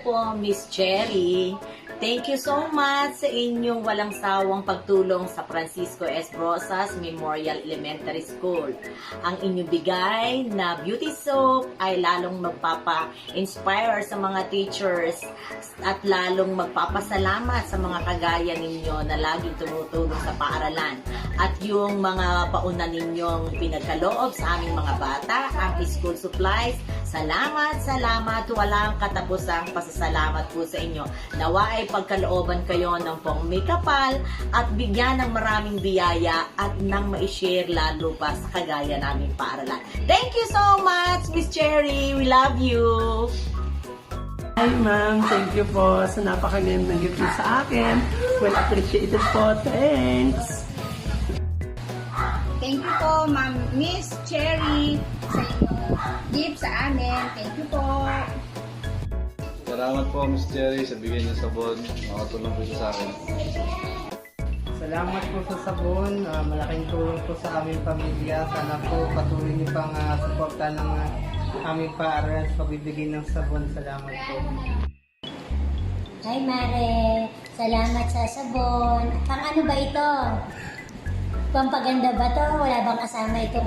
po, Miss Cherry. Thank you so much sa inyong walang sawang pagtulong sa Francisco S. Rosas Memorial Elementary School. Ang inyong bigay na beauty soap ay lalong magpapa-inspire sa mga teachers at lalong magpapasalamat sa mga kagaya ninyo na laging tumutulong sa paaralan. At yung mga pauna ninyong pinagkaloob sa aming mga bata, ang school supplies, salamat, salamat, walang katapusang pasasalamat po sa inyo. Nawa ay pagkalooban kayo ng pong may kapal at bigyan ng maraming biyaya at nang ma-share lalo pa sa kagaya naming paaralan. Thank you so much, Miss Cherry. We love you. Hi ma'am, thank you po sa napakagandang gift niyo sa akin. Well appreciated po. Thanks. Thank you po, Ma'am Miss Cherry, sa inyong gift sa amin. Thank you po. Salamat po, Miss Cherry, sa bigay niyo sabon. Makatulong po siya sa akin. Salamat po sa sabon. Malaking tulong po sa aming pamilya. Sana po patuloy niyo pang suporta ng aming paaralan sa pagbibigay ng sabon. Salamat po. Hi Mare, salamat sa sabon. Pang ano ba ito? Pampaganda ba to? Wala bang kasama itong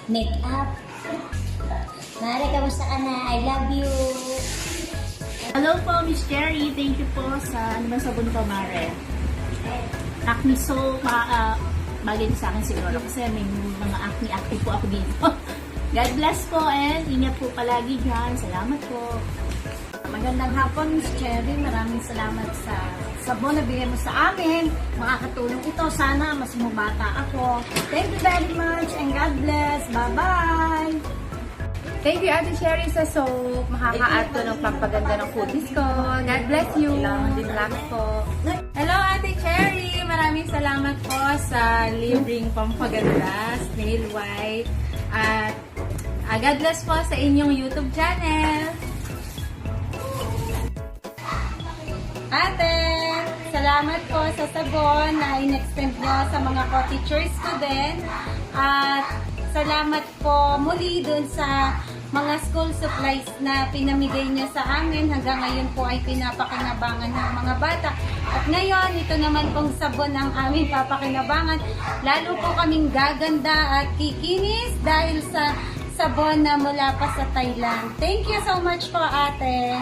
make-up? Mare, kamusta ka na? I love you. Hello po, Miss Cherry. Thank you po sa sabon ko, Mare. Acne soap, bagay sa akin siguro kasi may mga acne po ako dito. God bless po and ingat po palagi dyan. Salamat po. Magandang hapon, Miss Cherry. Maraming salamat sa sabon na bigay mo sa amin. Makakatulong ito. Sana mas bumata ako. Thank you very much and God bless. Bye-bye! Thank you, Ate Cherry, sa soap. Makaka-add to ng pampaganda ng foodies ko. God bless you. Salamat po. Hello, Ate Cherry. Maraming salamat po sa libreng pampaganda, snail white. At God bless po sa inyong YouTube channel. Ate, salamat po sa sabon na in-extend nyo sa mga co-teachers ko din. At salamat po muli dun sa mga school supplies na pinamigay nyo sa amin. Hanggang ngayon po ay pinapakinabangan ng mga bata. At ngayon, ito naman pong sabon ang aming papakinabangan. Lalo po kaming gaganda at kikinis dahil sa sabon na mula pa sa Thailand. Thank you so much po, ate.